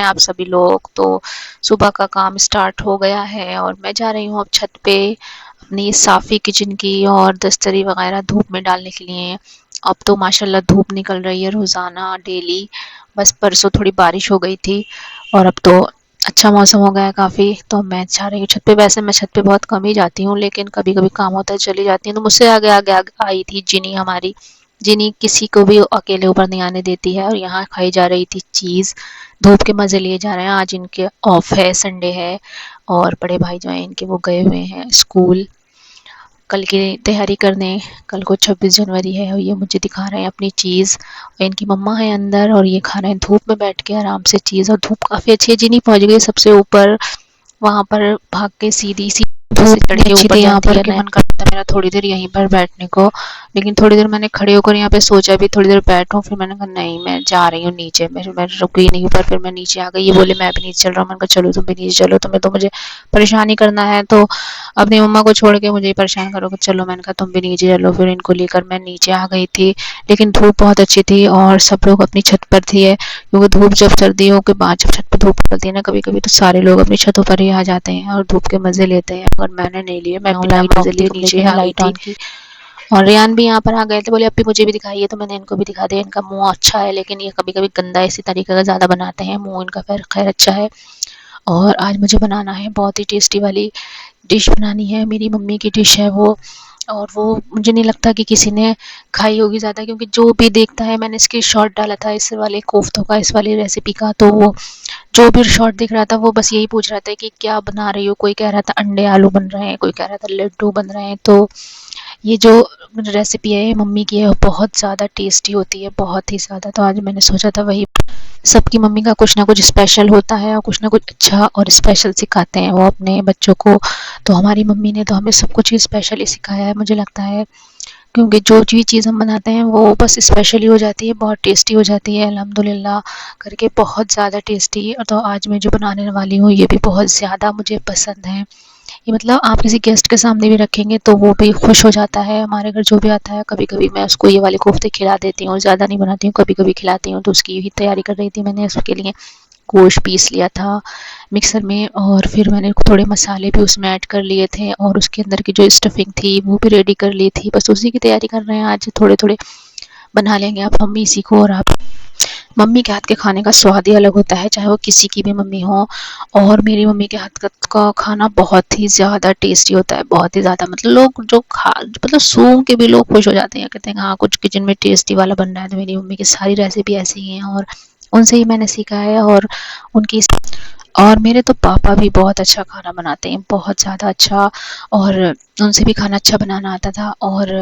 आप सभी लोग। तो सुबह का काम स्टार्ट हो गया है और मैं जा रही हूँ अब छत पे अपनी साफ़ी किचन की और दस्तरी वगैरह धूप में डालने के लिए। अब तो माशाल्लाह धूप निकल रही है रोज़ाना डेली। बस परसों थोड़ी बारिश हो गई थी और अब तो अच्छा मौसम हो गया है काफ़ी। तो मैं जा रही हूँ छत पे। वैसे मैं छत पे बहुत कम ही जाती हूँ, लेकिन कभी कभी काम होता है चली जाती हूँ। तो मुझसे आगे आगे आगे आई थी जिनी, हमारी जिनी किसी को भी अकेले ऊपर नहीं आने देती है। और यहाँ खाई जा रही थी चीज़, धूप के मज़े लिए जा रहे हैं। आज इनके ऑफ है, संडे है। और बड़े भाई जो हैं इनके वो गए हुए हैं स्कूल कल की तैयारी करने। कल को 26 जनवरी है और ये मुझे दिखा रहे हैं अपनी चीज़। और इनकी मम्मा है अंदर और ये खा रहे हैं धूप में बैठ के आराम से चीज़। और धूप काफ़ी अच्छी है। जिनी पहुंच गई सबसे ऊपर, वहाँ पर भाग के सीधी सी धूप चढ़ के ऊपर यहाँ पर के मन करता है मेरा थोड़ी देर यहीं पर बैठने को। लेकिन थोड़ी देर मैंने खड़े होकर यहाँ पे सोचा भी थोड़ी देर बैठूं, फिर मैंने कहा नहीं, मैं जा रही हूँ नीचे। मैं रुकी नहीं ऊपर, फिर मैं नीचे आ गई। ये बोले मैं भी नीचे चल रहा हूँ। मैंने कहा चलो तुम भी नीचे चलो, तुम्हें तो मुझे परेशान ही करना है, तो अपनी मम्मा को छोड़ के मुझे ही परेशान करोगे, चलो। मैंने कहा तुम भी नीचे चलो। फिर इनको लेकर मैं नीचे आ गई थी। लेकिन धूप बहुत अच्छी थी और सब लोग अपनी छत पर थे, क्योंकि धूप जब सर्दियों के बाद जब छत पर धूप निकलती है ना कभी कभी, तो सारे लोग अपनी छतों पर ही आ जाते हैं और धूप के मजे लेते हैं। और मैंने नहीं लिए, मैं लाइट मजे लिए नीचे आ गई थी। और रेयान भी यहाँ पर आ गए थे, बोले अभी मुझे भी दिखाइए। तो मैंने इनको भी दिखा दिया। इनका मुंह अच्छा है, लेकिन ये कभी कभी गंदा इसी तरीके का ज़्यादा बनाते हैं। मुंह इनका फिर खैर अच्छा है। और आज मुझे बनाना है बहुत ही टेस्टी वाली डिश बनानी है, मेरी मम्मी की डिश है वो। और वो मुझे नहीं लगता कि किसी ने खाई होगी ज़्यादा, क्योंकि जो भी देखता है, मैंने इसकी शॉर्ट डाला था इस वाले कोफ्तों का, इस वाली रेसिपी का, तो वो जो भी शॉर्ट दिख रहा था वो बस यही पूछ रहा था कि क्या बना रही हो। कोई कह रहा था अंडे आलू बन रहे हैं, कोई कह रहा था लड्डू बन रहे हैं। तो ये जो रेसिपी है मम्मी की है, बहुत ज़्यादा टेस्टी होती है, बहुत ही ज़्यादा। तो आज मैंने सोचा था वही, सबकी मम्मी का कुछ ना कुछ स्पेशल होता है और कुछ ना कुछ अच्छा और स्पेशल सिखाते हैं वो अपने बच्चों को। तो हमारी मम्मी ने तो हमें सब कुछ ही स्पेशल ही सिखाया है, मुझे लगता है। क्योंकि जो भी चीज़ हम बनाते हैं वो बस स्पेशल ही हो जाती है, बहुत टेस्टी हो जाती है अल्हम्दुलिल्लाह करके, बहुत ज़्यादा टेस्टी। तो आज मैं जो बनाने वाली हूँ ये भी बहुत ज़्यादा मुझे पसंद है। ये मतलब आप किसी गेस्ट के सामने भी रखेंगे तो वो भी खुश हो जाता है। हमारे घर जो भी आता है, कभी कभी मैं उसको ये वाले कोफ्ते खिला देती हूँ, ज़्यादा नहीं बनाती हूँ, कभी कभी खिलाती हूँ। तो उसकी भी तैयारी कर रही थी मैंने। उसके लिए गोश्त पीस लिया था मिक्सर में, और फिर मैंने थोड़े मसाले भी उसमें ऐड कर लिए थे, और उसके अंदर की जो स्टफिंग थी वो भी रेडी कर ली थी। बस उसी की तैयारी कर रहे हैं आज, थोड़े थोड़े बना लेंगे आप मम्मी इसी को। और आप, मम्मी के हाथ के खाने का स्वाद ही अलग होता है, चाहे वो किसी की भी मम्मी हो। और मेरी मम्मी के हाथ का खाना बहुत ही ज़्यादा टेस्टी होता है, बहुत ही ज़्यादा। मतलब लोग जो खा, मतलब सूंघ के भी लोग खुश हो जाते हैं, कहते हैं हाँ कुछ किचन में टेस्टी वाला बन रहा है। तो मेरी मम्मी की सारी रेसिपी ऐसी ही हैं और उनसे ही मैंने सीखा है। और उनकी, और मेरे तो पापा भी बहुत अच्छा खाना बनाते हैं, बहुत ज़्यादा अच्छा। और उनसे भी खाना अच्छा बनाना आता था, और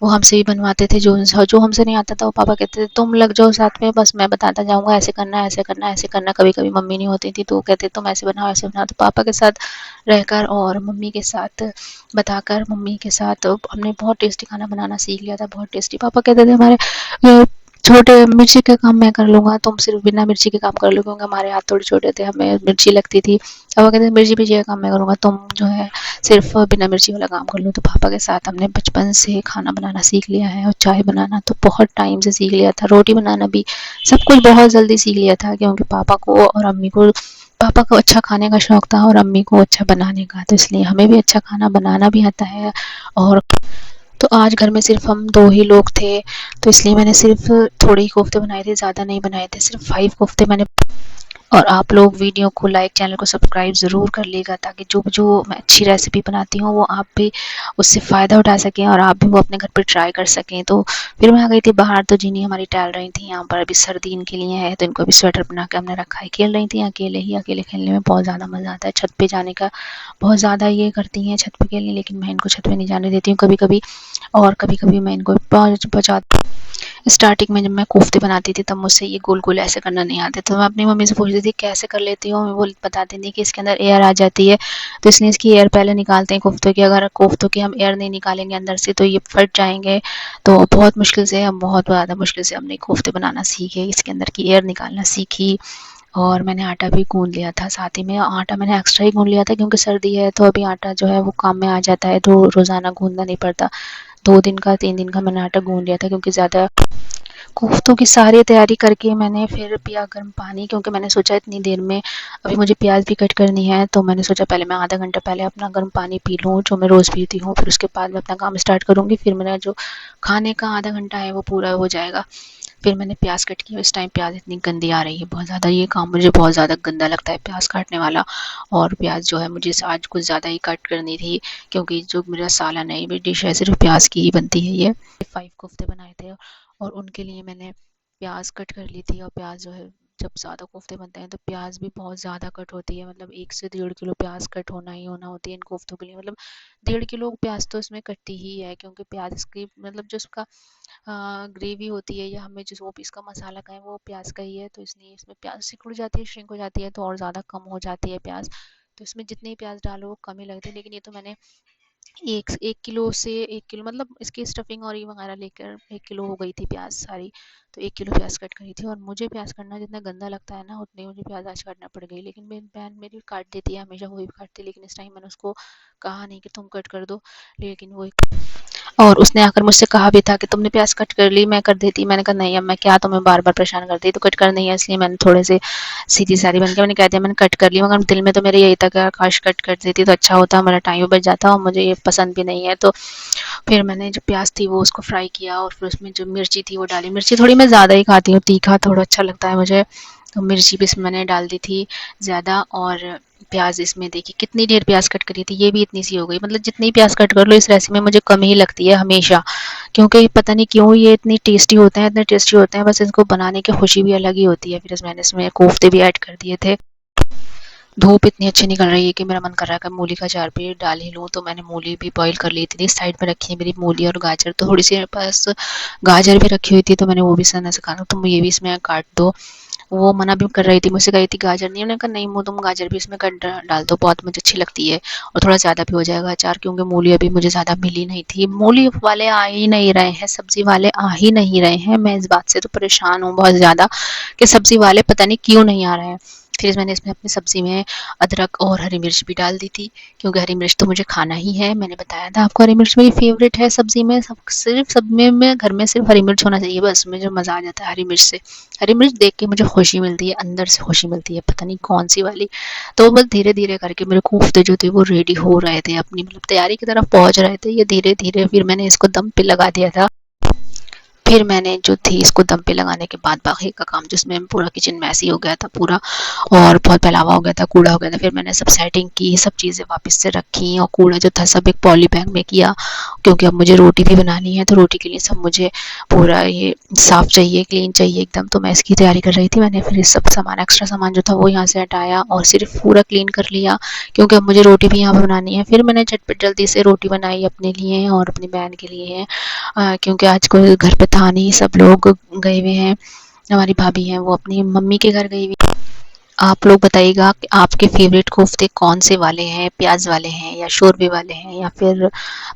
वो हमसे भी बनवाते थे। जो हमसे नहीं आता था वो पापा कहते थे तुम लग जाओ साथ में, बस मैं बताता जाऊँगा, ऐसे करना ऐसे करना ऐसे करना। कभी कभी मम्मी नहीं होती थी तो वो कहते तुम ऐसे बनाओ ऐसे बनाओ। तो पापा के साथ रहकर और मम्मी के साथ बताकर, मम्मी के साथ हमने बहुत टेस्टी खाना बनाना सीख लिया था, बहुत टेस्टी। पापा कहते थे हमारे छोटे, मिर्ची का काम मैं कर लूँगा, तुम सिर्फ बिना मिर्ची के काम कर लो, क्योंकि हमारे हाथ थोड़े छोटे थे, हमें मिर्ची लगती थी। अब वो कहते हैं मिर्ची पीछे का काम मैं करूँगा, तुम जो है सिर्फ बिना मिर्ची वाला काम कर लो। तो पापा के साथ हमने बचपन से खाना बनाना सीख लिया है, और चाय बनाना तो बहुत टाइम से सीख लिया था, रोटी बनाना भी, सब कुछ बहुत जल्दी सीख लिया था। क्योंकि पापा को और अम्मी को, पापा को अच्छा खाने का शौक था और अम्मी को अच्छा बनाने का, तो इसलिए हमें भी अच्छा खाना बनाना भी आता है। और तो आज घर में सिर्फ हम दो ही लोग थे, तो इसलिए मैंने सिर्फ थोड़े ही कोफ्ते बनाए थे, ज़्यादा नहीं बनाए थे, सिर्फ 5 कोफ्ते मैंने। और आप लोग वीडियो को लाइक, चैनल को सब्सक्राइब ज़रूर कर लेगा, ताकि जो जो मैं अच्छी रेसिपी बनाती हूँ वो आप भी उससे फ़ायदा उठा सकें और आप भी वो अपने घर पे ट्राई कर सकें। तो फिर मैं आ गई थी बाहर, तो जिनी हमारी टहल रही थी यहाँ पर। अभी सर्दी इनके लिए है, तो इनको अभी स्वेटर बना के हमने रखा है। खेल रही थी अकेले ही, अकेले खेलने में बहुत ज़्यादा मज़ा आता है। छत पे जाने का बहुत ज़्यादा ये करती हैं छत पे खेलने, लेकिन मैं इनको छत पे नहीं जाने देती हूँ कभी कभी। और कभी कभी मैं इनको बचा, स्टार्टिंग में जब मैं कोफ्ते बनाती थी तब मुझसे ये गोल गोल ऐसे करना नहीं आते, तो मैं अपनी मम्मी से पूछती थी कैसे कर लेती हूँ। वो बताती थी कि इसके अंदर एयर आ जाती है, तो इसलिए इसकी एयर पहले निकालते हैं कोफ्तों की। अगर कोफ्तों की हम एयर नहीं निकालेंगे अंदर से तो ये फट जाएंगे। तो बहुत मुश्किल से, हम बहुत ज़्यादा मुश्किल से हमने कोफ्ते बनाना सीखे, इसके अंदर की एयर निकालना सीखी। और मैंने आटा भी गूंद लिया था साथ ही में। आटा मैंने एक्स्ट्रा ही गूंद लिया था क्योंकि सर्दी है, तो अभी आटा जो है वो काम में आ जाता है, तो रोज़ाना गूंदना नहीं पड़ता। 2 दिन का 3 दिन का मैंने आटा गूंद लिया था, क्योंकि ज़्यादा कोफ्तों की सारी तैयारी करके मैंने फिर पिया गर्म पानी, क्योंकि मैंने सोचा इतनी देर में अभी मुझे प्याज भी कट करनी है, तो मैंने सोचा पहले मैं आधा घंटा पहले अपना गर्म पानी पी लूँ जो मैं रोज़ पीती हूँ, फिर उसके बाद मैं अपना काम स्टार्ट करूँगी, फिर मेरा जो खाने का आधा घंटा है वो पूरा हो जाएगा। फिर मैंने प्याज कट की, इस टाइम प्याज इतनी गंदी आ रही है बहुत ज़्यादा, ये काम मुझे बहुत ज़्यादा गंदा लगता है प्याज काटने वाला। और प्याज जो है मुझे आज कुछ ज़्यादा ही कट करनी थी, क्योंकि जो मेरा सालन है ये डिश है सिर्फ प्याज की ही बनती है। ये 5 कोफ्ते बनाए थे और उनके लिए मैंने प्याज कट कर ली थी। और प्याज जो है, जब ज़्यादा कोफ्ते बनते हैं तो प्याज भी बहुत ज़्यादा कट होती है, मतलब 1 से 1.5 किलो प्याज कट होना ही होना होती है इन कोफ्तों के लिए। मतलब 1.5 किलो प्याज तो इसमें कटती ही है, क्योंकि प्याज इसकी मतलब जो उसका ग्रेवी होती है या हमें जिस वो इसका मसाला का है वो प्याज का ही है, तो इसलिए इसमें प्याज सिकुड़ जाती है, श्रिंक हो जाती है, तो और ज़्यादा कम हो जाती है प्याज। तो इसमें जितने प्याज डालो वो कम ही लगते हैं, लेकिन ये तो मैंने एक 1 किलो से 1 किलो मतलब इसकी स्टफिंग और ये वगैरह लेकर 1 किलो हो गई थी प्याज सारी। तो 1 किलो प्याज कट करी थी, और मुझे प्याज काटना जितना गंदा लगता है ना उतनी मुझे प्याज आज काटना पड़ गई। लेकिन मेरी बहन मेरी काट देती है, हमेशा वही काटती है, लेकिन इस टाइम मैंने उसको कहा नहीं कि तुम कट कर दो, लेकिन वो, और उसने आकर मुझसे कहा भी था कि तुमने प्याज कट कर ली, मैं कर देती। मैंने कहा नहीं, अब मैं क्या तुम्हें बार बार परेशान करती, तो कट कर नहीं है, इसलिए मैंने थोड़े से सीधी सारी बन के मैंने कह दिया मैंने कट कर ली। मगर दिल में तो मेरे यही था कि काश कट कर देती तो अच्छा होता, मेरा टाइम भी बच जाता, और मुझे ये पसंद भी नहीं है। तो फिर मैंने जो प्याज थी वो उसको फ्राई किया, और फिर उसमें जो मिर्ची थी वो डाली। मिर्ची थोड़ी मैं ज़्यादा ही खाती हूँ, तीखा थोड़ा अच्छा लगता है मुझे, तो मिर्ची भी इसमें मैंने डाल दी थी ज़्यादा। और प्याज इसमें देखिए कितनी ढेर प्याज कट करी थी, ये भी इतनी सी हो गई। मतलब जितनी प्याज कट कर लो इस रेसिपी में मुझे कम ही लगती है हमेशा, क्योंकि पता नहीं क्यों ये इतनी टेस्टी होते हैं, इतने टेस्टी होते हैं, बस इनको बनाने की खुशी भी अलग ही होती है। फिर मैंने इसमें कोफ्ते भी ऐड कर दिए थे। धूप इतनी अच्छी निकल रही है कि मेरा मन कर रहा है कि मूली का अचार भी डाल ही लूँ, तो मैंने मूली भी बॉईल कर ली थी, साइड में रखी है मेरी मूली और गाजर। तो थोड़ी सी मेरे पास गाजर भी रखी हुई थी, तो मैंने वो भी सन्ना से कहा तुम ये भी इसमें काट दो। वो मना भी कर रही थी, मुझसे कही थी गाजर नहीं, उन्होंने कहा नहीं वो तुम गाजर भी इसमें कट डाल दो, बहुत मुझे अच्छी लगती है, और थोड़ा ज़्यादा भी हो जाएगा अचार, क्योंकि मूली अभी मुझे ज़्यादा मिली नहीं थी। मूली वाले आ ही नहीं रहे हैं, सब्ज़ी वाले आ ही नहीं रहे हैं, मैं इस बात से तो परेशान हूँ बहुत ज़्यादा कि सब्ज़ी वाले पता नहीं क्यों नहीं आ रहे हैं। फिर मैंने इसमें अपनी सब्ज़ी में अदरक और हरी मिर्च भी डाल दी थी, क्योंकि हरी मिर्च तो मुझे खाना ही है। मैंने बताया था आपको हरी मिर्च मेरी फेवरेट है सब्ज़ी में, सब सिर्फ सब में घर में सिर्फ हरी मिर्च होना चाहिए, बस मुझे मज़ा आ जाता है हरी मिर्च से। हरी मिर्च देख के मुझे खुशी मिलती है, अंदर से खुशी मिलती है, पता नहीं कौन सी वाली। तो बस धीरे धीरे करके मेरे कोफ्ते जो थे वो रेडी हो रहे थे, अपनी मतलब तैयारी की तरफ पहुंच रहे थे ये धीरे धीरे। फिर मैंने इसको दम पे लगा दिया था। फिर मैंने जो थी इसको दम पे लगाने के बाद बाकी का काम, जिसमें पूरा किचन मैसी हो गया था पूरा, और बहुत फैलावा हो गया था, कूड़ा हो गया था, फिर मैंने सब सेटिंग की, सब चीज़ें वापस से रखी, और कूड़ा जो था सब एक पॉली बैग में किया, क्योंकि अब मुझे रोटी भी बनानी है, तो रोटी के लिए सब मुझे पूरा ये साफ़ चाहिए, क्लीन चाहिए एकदम। तो मैं इसकी तैयारी कर रही थी, मैंने फिर सब सामान एक्स्ट्रा सामान जो था वो यहाँ से हटाया और सिर्फ पूरा क्लीन कर लिया, क्योंकि अब मुझे रोटी भी यहाँ पर बनानी है। फिर मैंने झटपट जल्दी से रोटी बनाई अपने लिए और अपनी बहन के लिए, क्योंकि आज कोई घर पे था नहीं, सब लोग गए हुए हैं। हमारी भाभी हैं वो अपनी मम्मी के घर गई हुई। आप लोग बताइएगा कि आपके फेवरेट कोफ्ते कौन से वाले हैं, प्याज वाले हैं या शोरबे वाले हैं, या फिर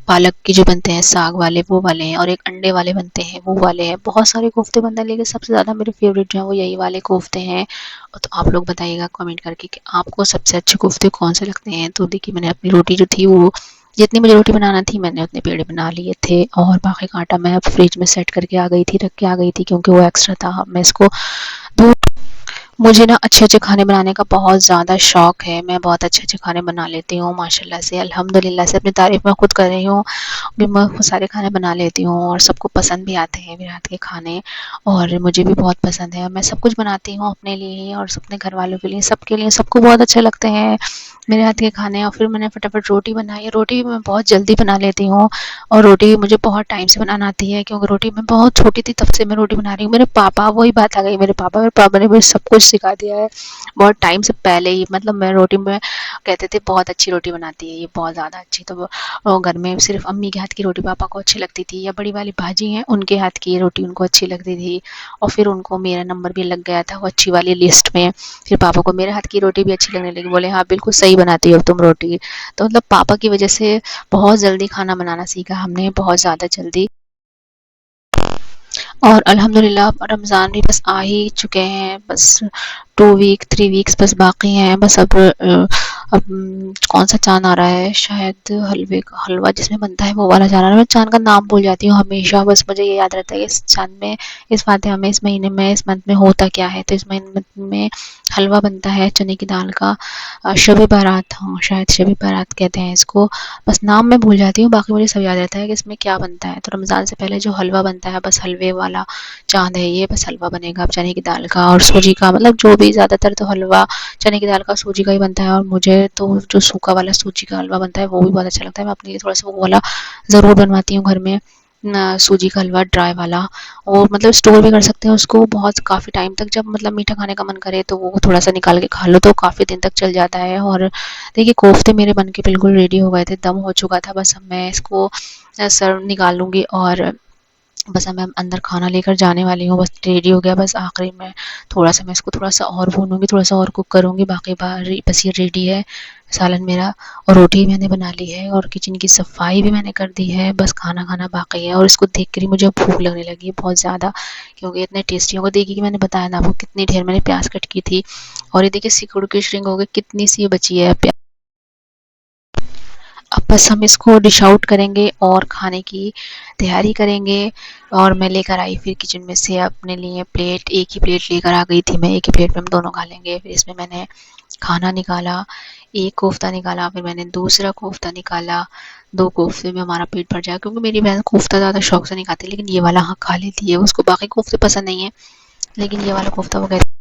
पालक के जो बनते हैं साग वाले वो वाले हैं, और एक अंडे वाले बनते हैं वो वाले हैं। बहुत सारे कोफ्ते बनते हैं, लेकिन सबसे ज़्यादा मेरे फेवरेट जो हैं वो यही वाले कोफ्ते हैं। तो आप लोग बताइएगा कमेंट करके कि आपको सबसे अच्छे कोफ्ते कौन से लगते हैं। तो देखिए मैंने अपनी रोटी जो थी वो, जितनी मुझे रोटी बनाना थी मैंने उतने पेड़े बना लिए थे, और बाकी का आटा मैं फ्रिज में सेट करके आ गई थी, रख के आ गई थी, क्योंकि वो एक्स्ट्रा था। मैं इसको मुझे ना अच्छे-अच्छे खाने बनाने का बहुत ज़्यादा शौक है। मैं बहुत अच्छे-अच्छे खाने बना लेती हूँ माशाल्लाह से, अल्हम्दुलिल्लाह से, अपनी तारीफ़ मैं खुद कर रही हूँ। भी मैं सारे खाने बना लेती हूँ और सबको पसंद भी आते हैं मेरे हाथ के खाने, और मुझे भी बहुत पसंद है। मैं सब कुछ बनाती हूँ अपने लिए ही और अपने घर वालों के लिए, सबके लिए, सबको बहुत अच्छे लगते हैं मेरे हाथ के खाने। और फिर मैंने फटाफट रोटी बनाई, रोटी भी मैं बहुत जल्दी बना लेती हूँ, और रोटी भी मुझे बहुत टाइम से बनाना आती है, क्योंकि रोटी मैं बहुत छोटी थी तब से मैं रोटी बना रही हूँ। मेरे पापा, वही बात आ गई, मेरे पापा ने मुझे सब कुछ सिखा दिया है बहुत टाइम से पहले ही। मतलब मैं रोटी में कहते थे बहुत अच्छी रोटी बनाती है ये, बहुत ज़्यादा अच्छी। तो घर में सिर्फ अम्मी के हाथ की रोटी पापा को अच्छी लगती थी, या बड़ी वाली भाजी हैं उनके हाथ की रोटी उनको अच्छी लगती थी, और फिर उनको मेरा नंबर भी लग गया था वो अच्छी वाली लिस्ट में। फिर पापा को मेरे हाथ की रोटी भी अच्छी लगने लगी, बोले हाँ बिल्कुल सही बनाती हो तुम रोटी। तो मतलब पापा की वजह से बहुत जल्दी खाना बनाना सीखा हमने, बहुत ज़्यादा जल्दी। और अल्हम्दुलिल्लाह रमज़ान भी बस आ ही चुके हैं, बस 2 वीक 3 वीक्स बस बाकी हैं, बस अब कौन सा चाँद आ रहा है, शायद हलवा जिसमें बनता है वो वाला चाँद आ रहा है। मैं चाँद का नाम भूल जाती हूँ हमेशा, बस मुझे ये याद रहता है कि इस चाँद में, इस फातिहा में, इस महीने में, इस मंथ में होता क्या है। तो इस महीने में हलवा बनता है चने की दाल का, शब बारात, हाँ शायद शब बारात कहते हैं इसको। बस नाम मैं भूल जाती हूँ, बाकी मुझे सब याद रहता है कि इसमें क्या बनता है। तो रमज़ान से पहले जो हलवा बनता है, बस हलवे वाला चाँद है ये, बस हलवा बनेगा अब चने की दाल का और सूजी का, मतलब जो भी ज़्यादातर तो हलवा चने की दाल का सूजी का ही बनता है। और मुझे तो जो सूखा वाला सूजी का हलवा बनता है वो भी बहुत अच्छा लगता है। मैं अपने लिए थोड़ा सा वो वाला ज़रूर बनवाती हूँ घर में, सूजी का हलवा ड्राई वाला। और मतलब स्टोर भी कर सकते हैं उसको बहुत काफ़ी टाइम तक, जब मतलब मीठा खाने का मन करे तो वो थोड़ा सा निकाल के खा लो तो काफ़ी दिन तक चल जाता है। और देखिए कोफ्ते मेरे बन के बिल्कुल रेडी हो गए थे, दम हो चुका था, बस अब मैं इसको सर्व निकालूंगी और बस अब मैं अंदर खाना लेकर जाने वाली हूँ, बस रेडी हो गया। बस आखिरी में थोड़ा सा मैं इसको थोड़ा सा और भूनूंगी, थोड़ा सा और कुक करूँगी, बाकी बस ये रेडी है सालन मेरा। और रोटी मैंने बना ली है और किचन की सफाई भी मैंने कर दी है, बस खाना खाना बाकी है। और इसको देख कर ही मुझे भूख लगने लगी है बहुत ज़्यादा, क्योंकि इतने टेस्टी होगा। देखिए कि मैंने बताया ना आपको कितनी ढेर मैंने प्याज कट की थी। और ये देखिए सिकुड़ की श्रिंक हो गई, कितनी सी बची है। अब बस हम इसको डिश आउट करेंगे और खाने की तैयारी करेंगे। और मैं लेकर आई फिर किचन में से अपने लिए प्लेट, एक ही प्लेट लेकर आ गई थी मैं, एक ही प्लेट में हम दोनों खा लेंगे। फिर इसमें मैंने खाना निकाला, एक कोफ्ता निकाला, फिर मैंने दूसरा कोफ्ता निकाला। 2 कोफ्ते में हमारा पेट भर जाएगा, क्योंकि मेरी बहन कोफ्ता ज़्यादा शौक से नहीं खाती, लेकिन ये वाला हाँ खा लेती है। उसको बाकी कोफ्ते पसंद नहीं है, लेकिन ये वाला कोफ्ता वो कहती है।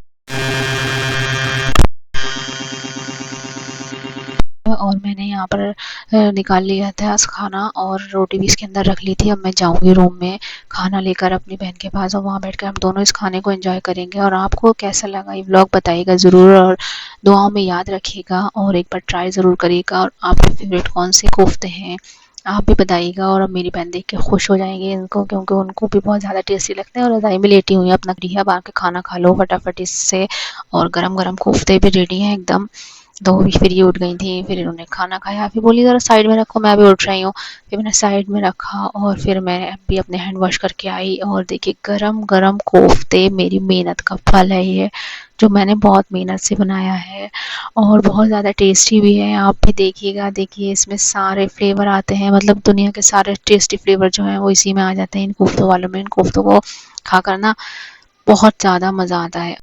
और मैंने यहाँ पर निकाल लिया था खाना और रोटी भी इसके अंदर रख ली थी। अब मैं जाऊँगी रूम में खाना लेकर अपनी बहन के पास, और वहाँ बैठकर हम दोनों इस खाने को एंजॉय करेंगे। और आपको कैसा लगा ये व्लॉग बताइएगा ज़रूर, और दुआओं में याद रखिएगा और एक बार ट्राई ज़रूर करिएगा। और आपके फेवरेट कौन से कोफ्ते हैं आप भी बताइएगा। और अब मेरी बहन देख के खुश हो जाएंगे इनको, क्योंकि उनको भी बहुत ज़्यादा टेस्टी लगते हैं। और रज़ाई में लेटी हुई है अपना, है बाहर के खाना खा लो फटाफट इससे। और गरम गरम कोफ्ते भी रेडी हैं एकदम। तो फिर ये उठ गई थी, फिर इन्होंने खाना खाया, फिर बोली ज़रा साइड में रखो मैं भी उठ रही हूँ। फिर मैंने साइड में रखा और फिर मैं भी अपने हैंड वॉश करके आई। और देखिए गरम गरम कोफ्ते, मेरी मेहनत का फल है ये, जो मैंने बहुत मेहनत से बनाया है और बहुत ज़्यादा टेस्टी भी है। आप भी देखिएगा, देखिए इसमें सारे फ्लेवर आते हैं, मतलब दुनिया के सारे टेस्टी फ्लेवर जो हैं वो इसी में आ जाते हैं इन कोफ्तों वालों में। इन कोफ्तों को खाकर ना बहुत ज़्यादा मज़ा आता है।